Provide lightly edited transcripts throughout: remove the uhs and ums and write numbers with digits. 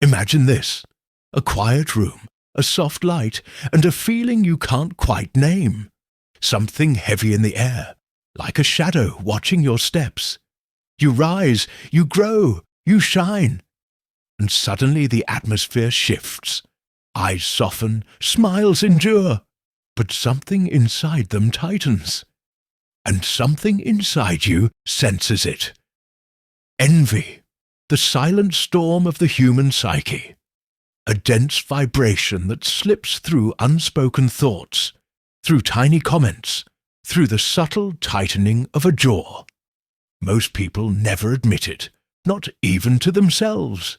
Imagine this: a quiet room, a soft light, and a feeling you can't quite name. Something heavy in the air, like a shadow watching your steps. You rise, you grow, you shine. And suddenly the atmosphere shifts. Eyes soften, smiles endure. But something inside them tightens. And something inside you senses it. Envy, the silent storm of the human psyche. A dense vibration that slips through unspoken thoughts, through tiny comments, through the subtle tightening of a jaw. Most people never admit it, not even to themselves.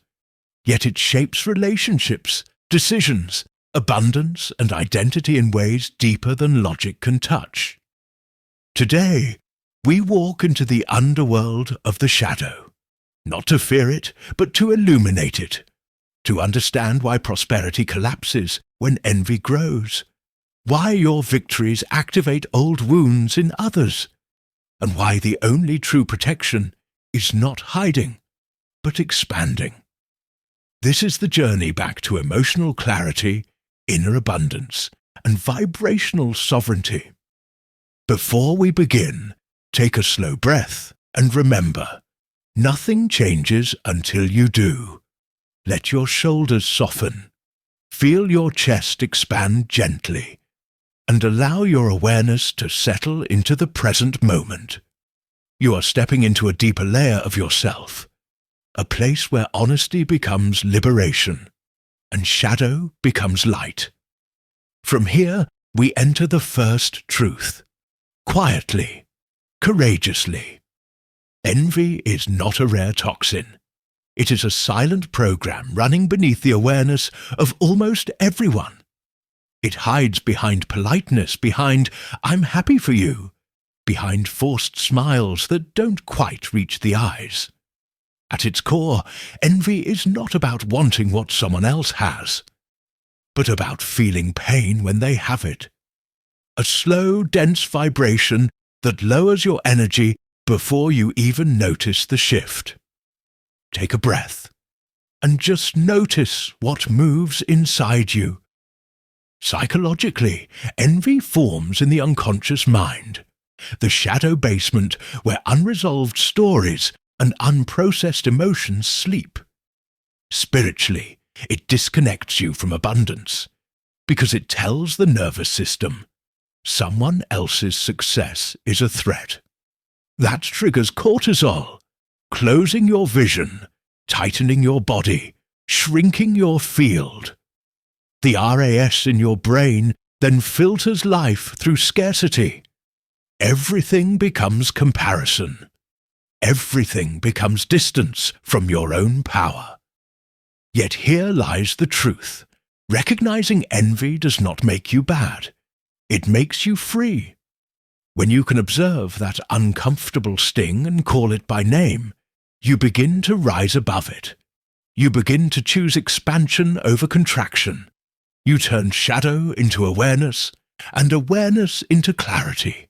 Yet it shapes relationships, decisions, abundance, and identity in ways deeper than logic can touch. Today, we walk into the underworld of the shadow, not to fear it, but to illuminate it, to understand why prosperity collapses when envy grows, why your victories activate old wounds in others, and why the only true protection is not hiding, but expanding. This is the journey back to emotional clarity, inner abundance, and vibrational sovereignty. Before we begin, take a slow breath and remember, nothing changes until you do. Let your shoulders soften, feel your chest expand gently, and allow your awareness to settle into the present moment. You are stepping into a deeper layer of yourself, a place where honesty becomes liberation, and shadow becomes light. From here, we enter the first truth, quietly, courageously. Envy is not a rare toxin. It is a silent program running beneath the awareness of almost everyone. It hides behind politeness, behind "I'm happy for you," behind forced smiles that don't quite reach the eyes. At its core, envy is not about wanting what someone else has, but about feeling pain when they have it. A slow, dense vibration that lowers your energy before you even notice the shift. Take a breath, and just notice what moves inside you. Psychologically, envy forms in the unconscious mind, the shadow basement where unresolved stories and unprocessed emotions sleep. Spiritually, it disconnects you from abundance, because it tells the nervous system someone else's success is a threat. That triggers cortisol, closing your vision, tightening your body, shrinking your field. The RAS in your brain then filters life through scarcity. Everything becomes comparison. Everything becomes distance from your own power. Yet here lies the truth. Recognizing envy does not make you bad. It makes you free. When you can observe that uncomfortable sting and call it by name, you begin to rise above it. You begin to choose expansion over contraction. You turn shadow into awareness, and awareness into clarity.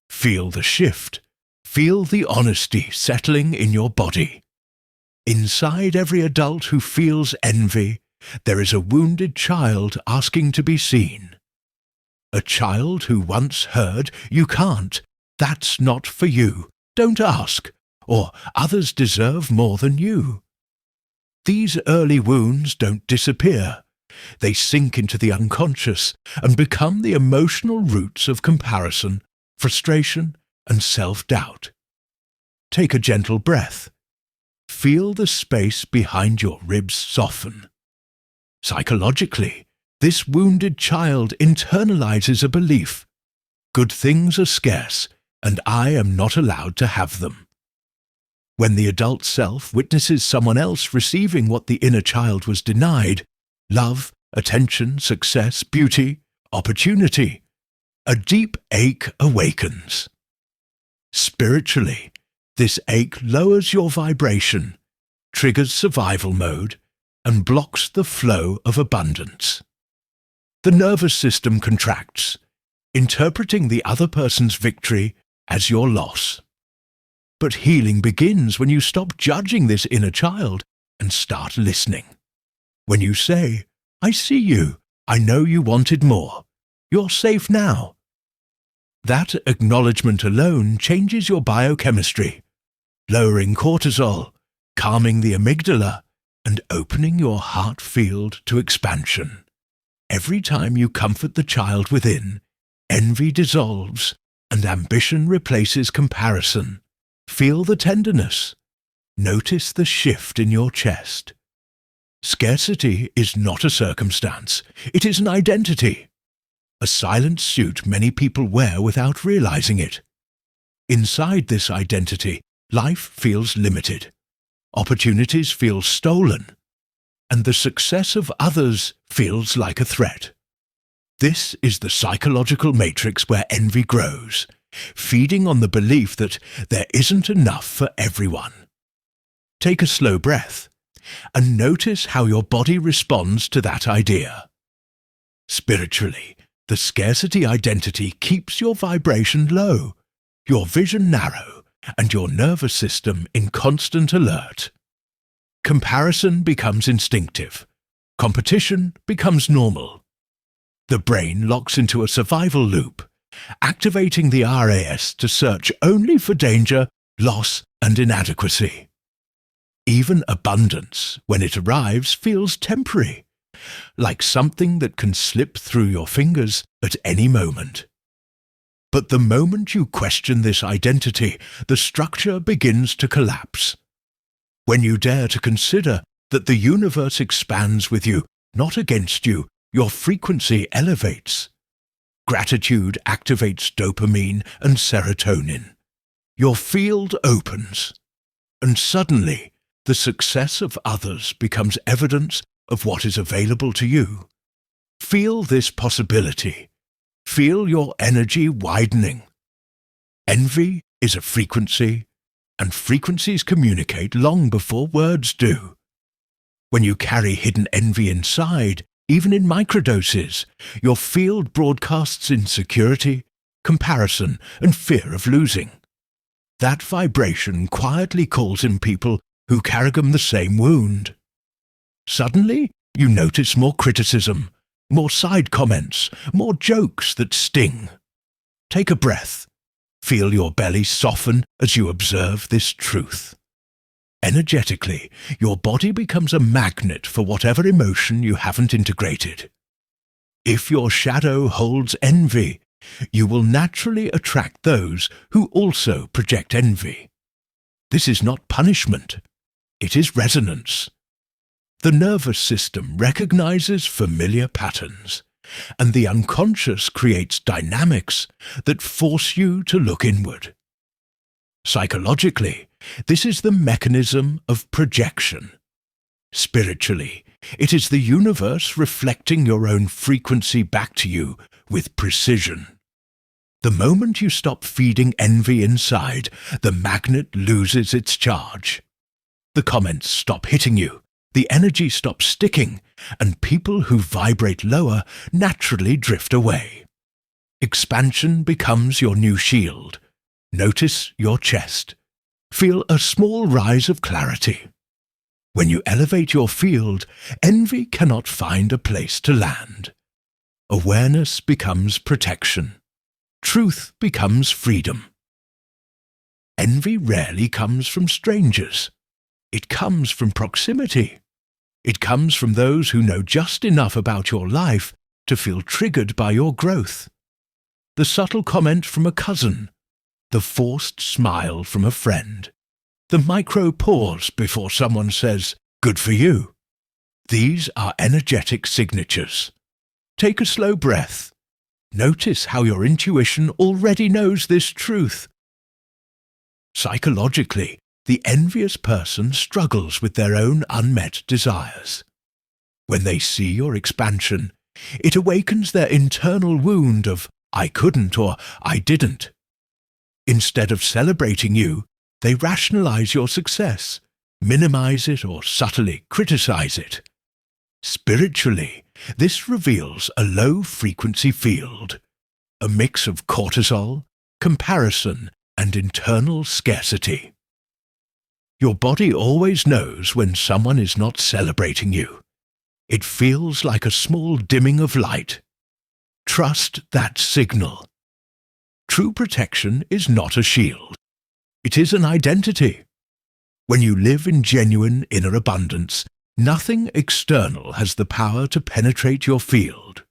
Feel the shift. Feel the honesty settling in your body. Inside every adult who feels envy, there is a wounded child asking to be seen. A child who once heard, "You can't, that's not for you, don't ask," or "Others deserve more than you." These early wounds don't disappear. They sink into the unconscious and become the emotional roots of comparison, frustration, and self-doubt. Take a gentle breath. Feel the space behind your ribs soften. Psychologically, this wounded child internalizes a belief: good things are scarce, and I am not allowed to have them. When the adult self witnesses someone else receiving what the inner child was denied, love, attention, success, beauty, opportunity, a deep ache awakens. Spiritually, this ache lowers your vibration, triggers survival mode, and blocks the flow of abundance. The nervous system contracts, interpreting the other person's victory as your loss. But healing begins when you stop judging this inner child and start listening. When you say, "I see you, I know you wanted more. You're safe now." That acknowledgement alone changes your biochemistry, lowering cortisol, calming the amygdala, and opening your heart field to expansion. Every time you comfort the child within, envy dissolves and ambition replaces comparison. Feel the tenderness. Notice the shift in your chest. Scarcity is not a circumstance, it is an identity. A silent suit many people wear without realizing it. Inside this identity, life feels limited. Opportunities feel stolen, and the success of others feels like a threat. This is the psychological matrix where envy grows, feeding on the belief that there isn't enough for everyone. Take a slow breath and notice how your body responds to that idea. Spiritually, the scarcity identity keeps your vibration low, your vision narrow, and your nervous system in constant alert. Comparison becomes instinctive. Competition becomes normal. The brain locks into a survival loop, activating the RAS to search only for danger, loss, and inadequacy. Even abundance, when it arrives, feels temporary, like something that can slip through your fingers at any moment. But the moment you question this identity, the structure begins to collapse. When you dare to consider that the universe expands with you, not against you, your frequency elevates. Gratitude activates dopamine and serotonin. Your field opens, and suddenly the success of others becomes evidence of what is available to you. Feel this possibility. Feel your energy widening. Envy is a frequency, and frequencies communicate long before words do. When you carry hidden envy inside, even in microdoses, your field broadcasts insecurity, comparison, and fear of losing. That vibration quietly calls in people who carry the same wound. Suddenly, you notice more criticism, more side comments, more jokes that sting. Take a breath. Feel your belly soften as you observe this truth. Energetically, your body becomes a magnet for whatever emotion you haven't integrated. If your shadow holds envy, you will naturally attract those who also project envy. This is not punishment. It is resonance. The nervous system recognizes familiar patterns, and the unconscious creates dynamics that force you to look inward. Psychologically, this is the mechanism of projection. Spiritually, it is the universe reflecting your own frequency back to you with precision. The moment you stop feeding envy inside, the magnet loses its charge. The comments stop hitting you, the energy stops sticking, and people who vibrate lower naturally drift away. Expansion becomes your new shield. Notice your chest. Feel a small rise of clarity. When you elevate your field, envy cannot find a place to land. Awareness becomes protection. Truth becomes freedom. Envy rarely comes from strangers. It comes from proximity. It comes from those who know just enough about your life to feel triggered by your growth. The subtle comment from a cousin, the forced smile from a friend, the micro pause before someone says, "Good for you." These are energetic signatures. Take a slow breath. Notice how your intuition already knows this truth. Psychologically, the envious person struggles with their own unmet desires. When they see your expansion, it awakens their internal wound of "I couldn't" or "I didn't." Instead of celebrating you, they rationalize your success, minimize it, or subtly criticize it. Spiritually, this reveals a low-frequency field, a mix of cortisol, comparison, and internal scarcity. Your body always knows when someone is not celebrating you. It feels like a small dimming of light. Trust that signal. True protection is not a shield. It is an identity. When you live in genuine inner abundance, nothing external has the power to penetrate your field.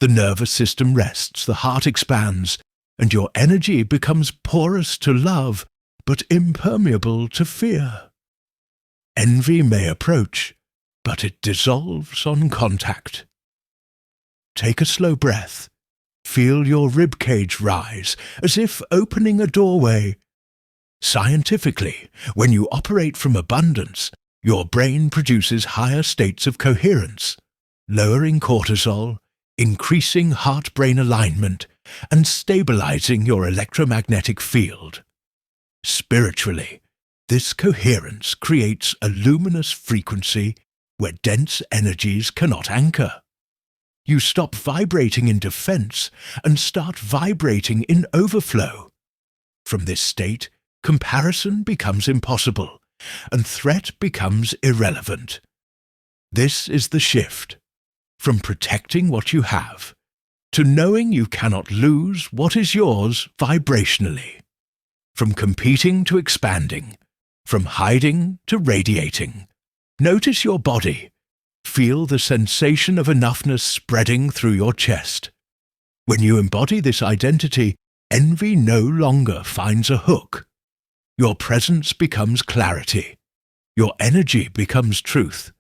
The nervous system rests, the heart expands, and your energy becomes porous to love, but impermeable to fear. Envy may approach, but it dissolves on contact. Take a slow breath. Feel your ribcage rise, as if opening a doorway. Scientifically, when you operate from abundance, your brain produces higher states of coherence, lowering cortisol, increasing heart-brain alignment, and stabilizing your electromagnetic field. Spiritually, this coherence creates a luminous frequency where dense energies cannot anchor. You stop vibrating in defense and start vibrating in overflow. From this state, comparison becomes impossible, and threat becomes irrelevant. This is the shift, from protecting what you have, to knowing you cannot lose what is yours vibrationally. From competing to expanding, from hiding to radiating. Notice your body. Feel the sensation of enoughness spreading through your chest. When you embody this identity, envy no longer finds a hook. Your presence becomes clarity, your energy becomes truth,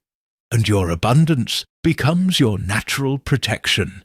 and your abundance becomes your natural protection.